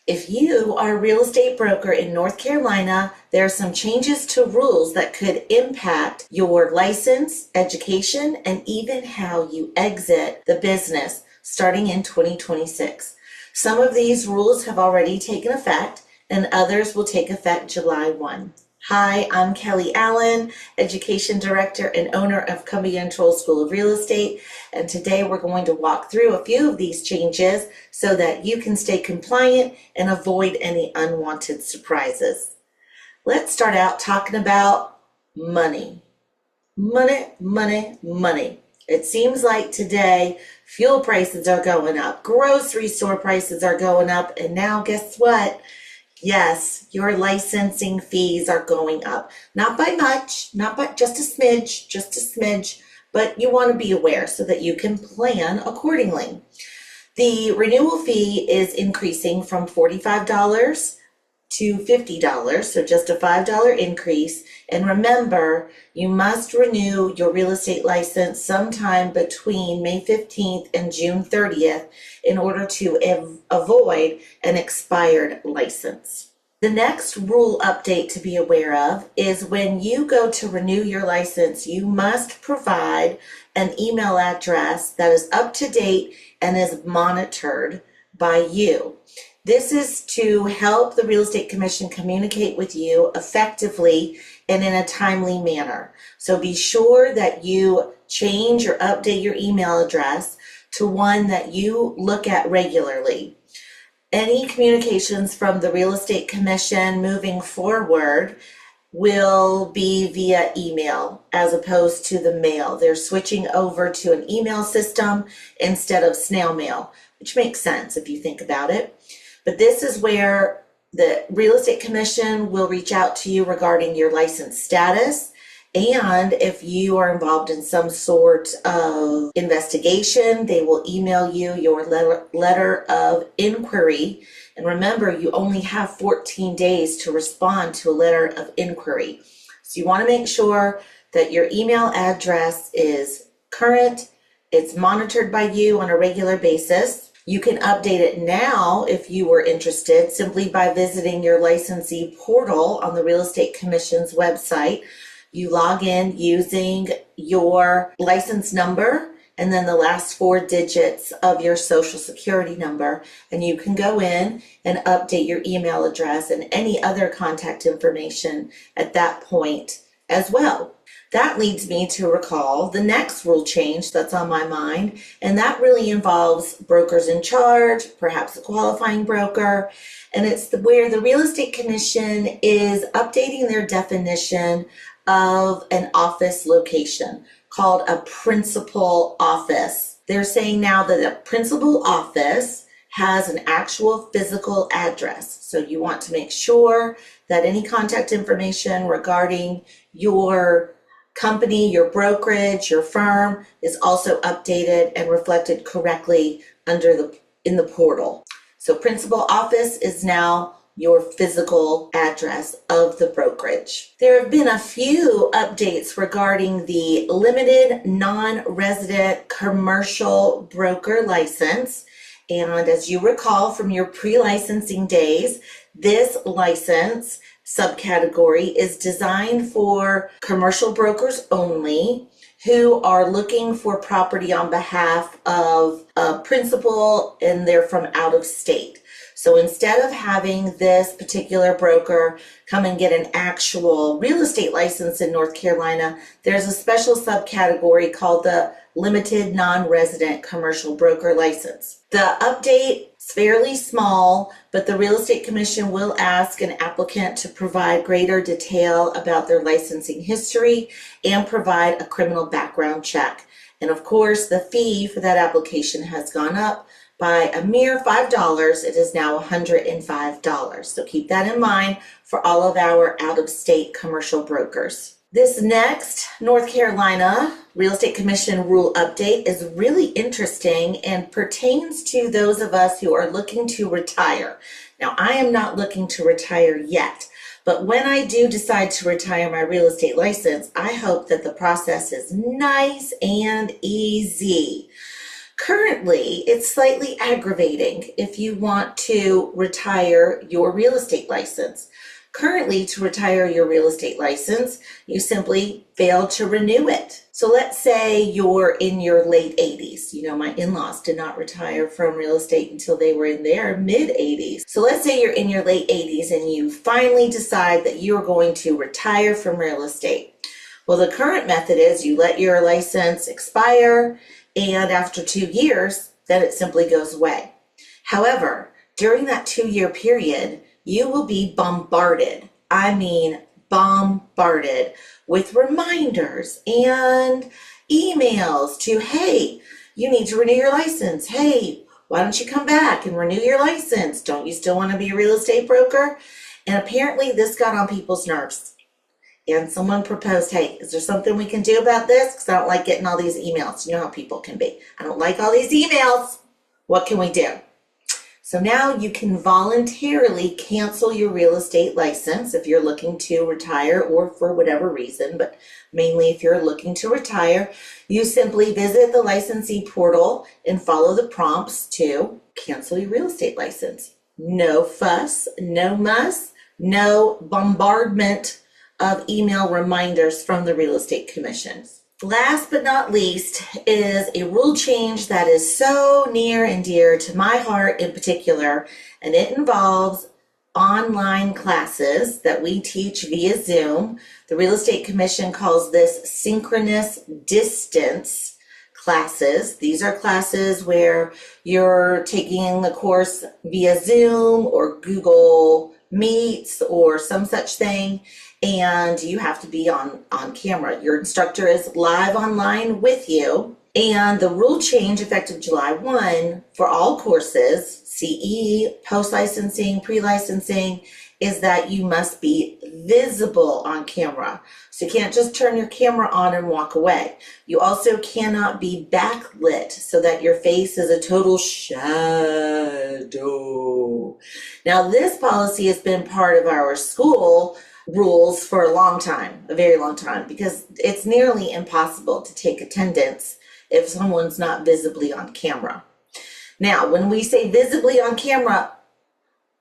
If you are a real estate broker in North Carolina, there are some changes to rules that could impact your license, education, and even how you exit the business starting in 2026. Some of these rules have already taken effect, and others will take effect July 1. Hi, I'm Kelly Allen, Education Director and owner of Columbia Control School of Real Estate, and today we're going to walk through a few of these changes so that you can stay compliant and avoid any unwanted surprises. Let's start out talking about money. Money. It seems like today fuel prices are going up, grocery store prices are going up, and now guess what? Yes, your licensing fees are going up. Not by much, not by just a smidge, but you want to be aware so that you can plan accordingly. The renewal fee is increasing from $45 to $50, so just a $5 increase. And remember, you must renew your real estate license sometime between May 15th and June 30th in order to avoid an expired license. The next rule update to be aware of is when you go to renew your license, you must provide an email address that is up to date and is monitored by you. This is to help the Real Estate Commission communicate with you effectively and in a timely manner. So be sure that you change or update your email address to one that you look at regularly. Any communications from the Real Estate Commission moving forward will be via email as opposed to the mail. They're switching over to an email system instead of snail mail, which makes sense if you think about it. But this is where the Real Estate Commission will reach out to you regarding your license status, and if you are involved in some sort of investigation, they will email you your letter of inquiry. And remember, you only have 14 days to respond to a letter of inquiry. So you want to make sure that your email address is current, it's monitored by you on a regular basis. You can update it now if you were interested simply by visiting your licensee portal on the Real Estate Commission's website. You log in using your license number and then the last 4 digits of your social security number, and you can go in and update your email address and any other contact information at that point as well. That leads me to recall the next rule change that's on my mind, and that really involves brokers in charge, perhaps a qualifying broker, and it's where the Real Estate Commission is updating their definition of an office location called a principal office. They're saying now that a principal office has an actual physical address. So you want to make sure that any contact information regarding your company, your brokerage, your firm is also updated and reflected correctly in the portal. So principal office is now your physical address of the brokerage. There have been a few updates regarding the limited non-resident commercial broker license. And as you recall from your pre-licensing days, this license subcategory is designed for commercial brokers only who are looking for property on behalf of a principal and they're from out of state. So instead of having this particular broker come and get an actual real estate license in North Carolina, there's a special subcategory called the limited non-resident commercial broker license. The update is fairly small, but the Real Estate Commission will ask an applicant to provide greater detail about their licensing history and provide a criminal background check. And of course, the fee for that application has gone up by a mere $5. It is now $105. So keep that in mind for all of our out-of-state commercial brokers. This next North Carolina Real Estate Commission rule update is really interesting and pertains to those of us who are looking to retire. Now, I am not looking to retire yet, but when I do decide to retire my real estate license, I hope that the process is nice and easy. Currently, it's slightly aggravating if you want to retire your real estate license. Currently, to retire your real estate license, you simply fail to renew it. So let's say you're in your late 80s. You know, my in-laws did not retire from real estate until they were in their mid 80s. So let's say you're in your late 80s and you finally decide that you're going to retire from real estate. Well, the current method is you let your license expire, and after 2 years, then it simply goes away. However, during that 2-year period, you will be bombarded, I mean bombarded, with reminders and emails to, hey, you need to renew your license. Hey, why don't you come back and renew your license? Don't you still want to be a real estate broker? And apparently this got on people's nerves. And someone proposed, hey, is there something we can do about this? Because I don't like getting all these emails. You know how people can be. I don't like all these emails. What can we do? So now you can voluntarily cancel your real estate license if you're looking to retire or for whatever reason, but mainly if you're looking to retire, you simply visit the licensee portal and follow the prompts to cancel your real estate license. No fuss, no muss, no bombardment of email reminders from the real estate commissions. Last but not least is a rule change that is so near and dear to my heart in particular, and it involves online classes that we teach via Zoom. The Real Estate Commission calls this synchronous distance classes. These are classes where you're taking the course via Zoom or Google Meets or some such thing, and you have to be on camera. Your instructor is live online with you. And the rule change effective July 1 for all courses, CE, post-licensing, pre-licensing, is that you must be visible on camera. So you can't just turn your camera on and walk away. You also cannot be backlit so that your face is a total shadow. Now, this policy has been part of our school rules for a long time, a very long time, because it's nearly impossible to take attendance if someone's not visibly on camera. Now, when we say visibly on camera,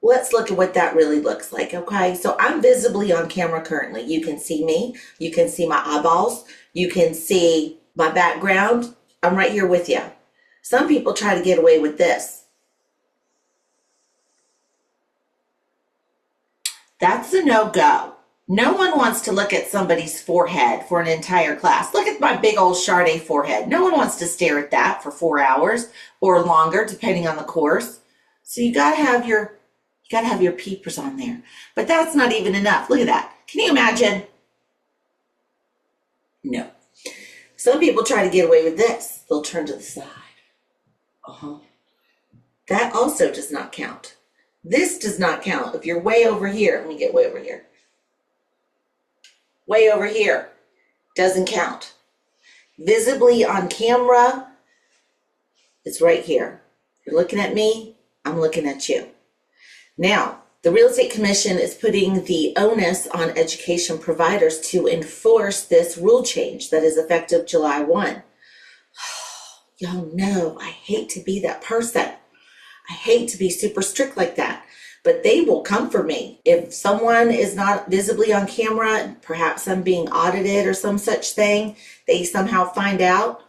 let's look at what that really looks like, okay? So I'm visibly on camera currently. You can see me. You can see my eyeballs. You can see my background. I'm right here with you. Some people try to get away with this. That's a no-go. No one wants to look at somebody's forehead for an entire class. Look at my big old Charday forehead. No one wants to stare at that for 4 hours or longer, depending on the course. So you gotta have your peepers on there. But that's not even enough. Look at that. Can you imagine? No. Some people try to get away with this. They'll turn to the side. That also does not count. This does not count. If you're way over here, let me get way over here. Way over here doesn't count. Visibly on camera, it's right here. You're looking at me, I'm looking at you. Now, the Real Estate Commission is putting the onus on education providers to enforce this rule change that is effective July 1. Y'all know I hate to be that person. I hate to be super strict like that, but they will come for me. If someone is not visibly on camera, perhaps I'm being audited or some such thing, they somehow find out,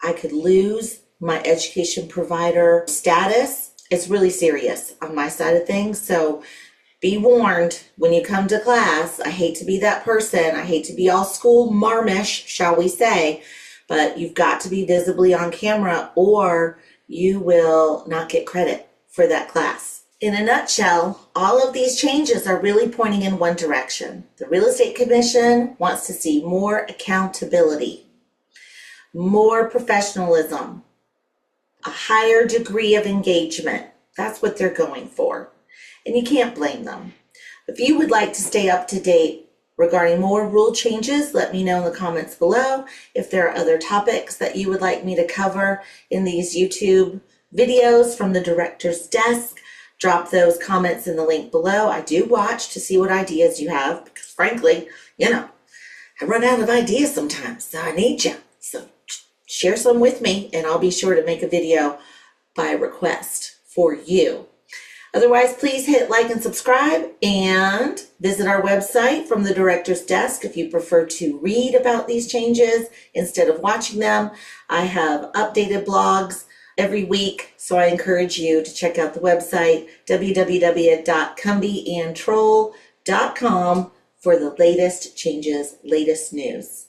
I could lose my education provider status. It's really serious on my side of things. So be warned when you come to class. I hate to be that person. I hate to be all school marmish, shall we say, but you've got to be visibly on camera or you will not get credit for that class. In a nutshell, all of these changes are really pointing in one direction. The Real Estate Commission wants to see more accountability, more professionalism, a higher degree of engagement. That's what they're going for. And you can't blame them. If you would like to stay up to date regarding more rule changes, let me know in the comments below. If there are other topics that you would like me to cover in these YouTube videos from the director's desk, drop those comments in the link below. I do watch to see what ideas you have because frankly, I run out of ideas sometimes, so I need you. So share some with me and I'll be sure to make a video by request for you. Otherwise, please hit like and subscribe and visit our website from the director's desk if you prefer to read about these changes instead of watching them. I have updated blogs every week, so I encourage you to check out the website www.cumbieandtroll.com for the latest changes, latest news.